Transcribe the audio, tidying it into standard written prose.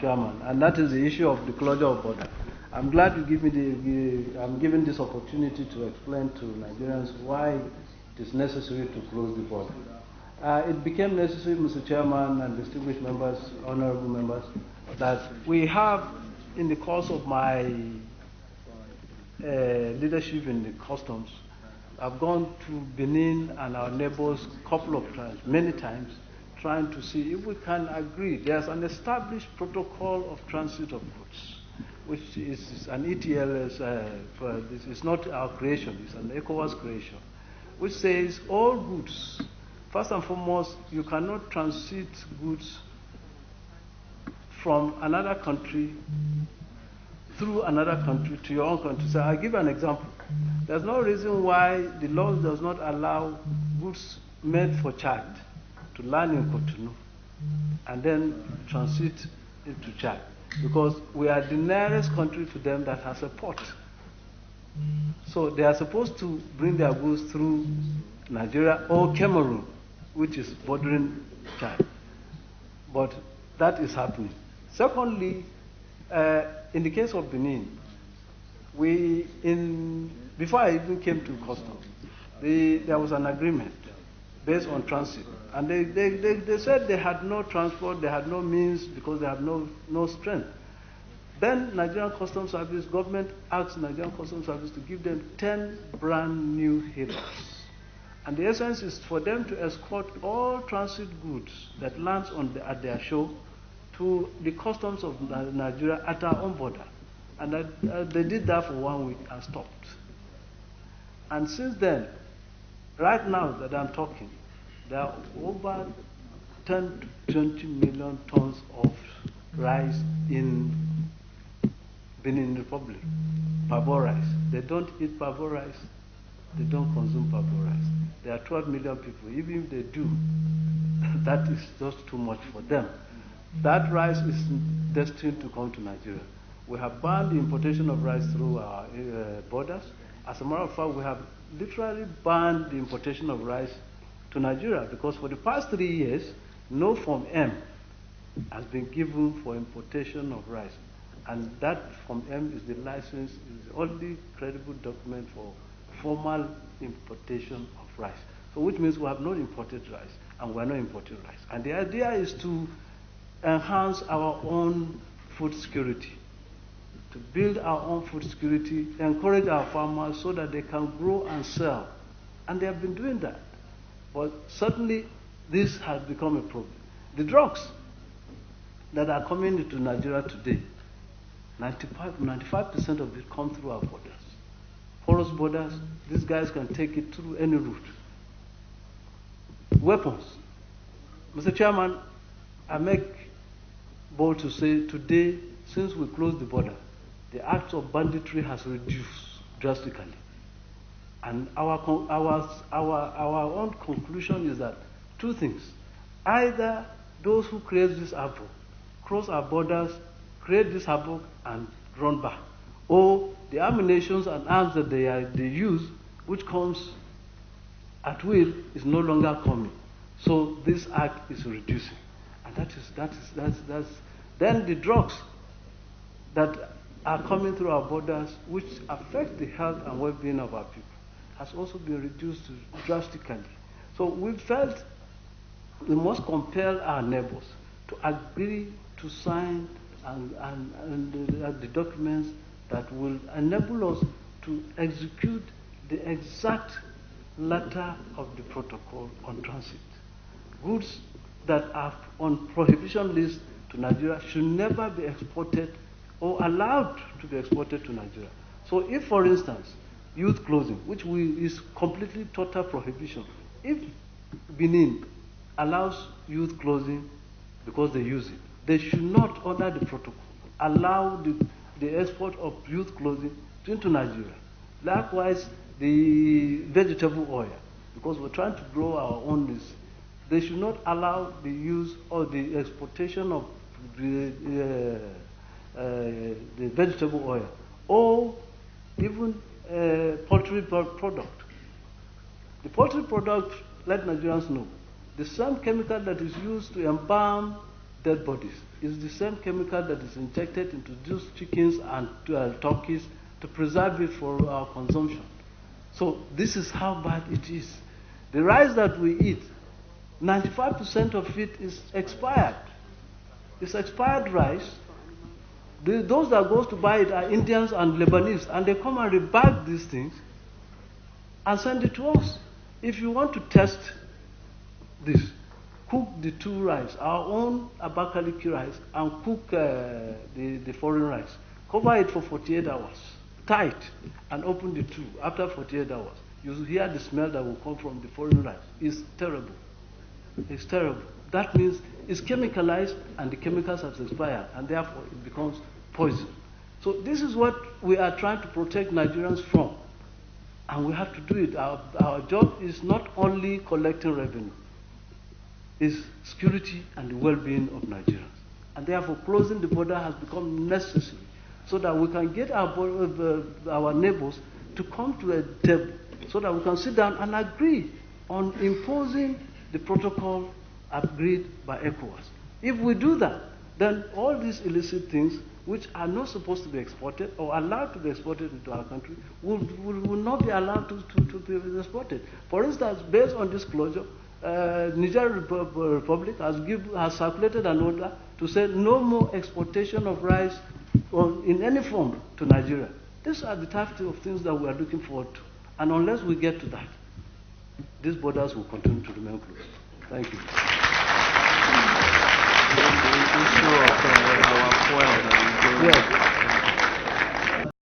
Chairman, and that is the issue of the closure of border. I'm glad you give me I'm given this opportunity to explain to Nigerians why it is necessary to close the border. It became necessary, Mr. Chairman and distinguished members, honorable members, that we have, in the course of my leadership in the customs, I've gone to Benin and our neighbors a couple of times, many times, trying to see if we can agree. There's an established protocol of transit of goods, which is an ETLS, it's not our creation, it's an ECOWAS creation, which says all goods, first and foremost, you cannot transit goods from another country through another country to your own country. So I'll give an example. There's no reason why the law does not allow goods made for Chad to land in Cotonou and then transit into Chad, because we are the nearest country to them that has a port. So they are supposed to bring their goods through Nigeria or Cameroon, which is bordering Chad. But that is happening. Secondly, in the case of Benin, before I even came to customs, there was an agreement based on transit. And they said they had no transport, they had no means because they have no strength. Then Nigerian Customs Service, government asked Nigerian Customs Service to give them 10 brand new headers. And the essence is for them to escort all transit goods that lands at their shore to the customs of Nigeria at our own border. And they did that for 1 week and stopped. And since then, right now that I'm talking, there are over 10 to 20 million tons of rice in Benin Republic, pavo rice. They don't eat pavo rice, they don't consume pavo rice. There are 12 million people. Even if they do, that is just too much for them. That rice is destined to come to Nigeria. We have banned the importation of rice through our borders. As a matter of fact, we have literally banned the importation of rice to Nigeria, because for the past 3 years, no Form M has been given for importation of rice. And that Form M is the license, is the only credible document for formal importation of rice. So which means we have not imported rice, and we are not importing rice. And the idea is to enhance our own food security, to build our own food security, encourage our farmers so that they can grow and sell. And they have been doing that. But certainly this has become a problem. The drugs that are coming into Nigeria today, 95% of it come through our borders. Porous borders, these guys can take it through any route. Weapons. Mr. Chairman, I make bold to say today, since we closed the border, the acts of banditry has reduced drastically. And our own conclusion is that two things. Either those who create this havoc cross our borders, create this havoc and run back, or the ammunition and arms that they use, which comes at will, is no longer coming. So this act is reducing. And that's then the drugs that are coming through our borders, which affect the health and well-being of our people, has also been reduced drastically. So we felt we must compel our neighbors to agree to sign the documents that will enable us to execute the exact letter of the protocol on transit. Goods that are on prohibition list to Nigeria should never be exported or allowed to be exported to Nigeria. So if, for instance, youth clothing, which is completely total prohibition, if Benin allows youth clothing because they use it, they should not, under the protocol, allow the export of youth clothing into Nigeria. Likewise, the vegetable oil, because we're trying to grow our own list, they should not allow the use or the exportation of the vegetable oil, or even poultry product. The poultry product, let Nigerians know, the same chemical that is used to embalm dead bodies is the same chemical that is injected into those chickens and turkeys to preserve it for our consumption. So this is how bad it is. The rice that we eat, 95% of it is expired. It's expired rice. Those that goes to buy it are Indians and Lebanese, and they come and rebag these things and send it to us. If you want to test this, cook the two rice, our own Abakaliki rice, and cook the foreign rice. Cover it for 48 hours, tight, and open the two. After 48 hours, you will hear the smell that will come from the foreign rice. It's terrible. It's terrible. That means it's chemicalized and the chemicals have expired, and therefore it becomes poison. So this is what we are trying to protect Nigerians from. And we have to do it. Our job is not only collecting revenue, it's security and the well-being of Nigerians. And therefore closing the border has become necessary so that we can get our neighbors to come to a table so that we can sit down and agree on imposing the protocol agreed by ECOWAS. If we do that, then all these illicit things which are not supposed to be exported or allowed to be exported into our country will not be allowed to be exported. For instance, based on this closure, Niger Republic has circulated an order to say no more exportation of rice or in any form to Nigeria. These are the types of things that we are looking forward to. And unless we get to that, these borders will continue to remain closed. Thank you. The issue of our fuel that we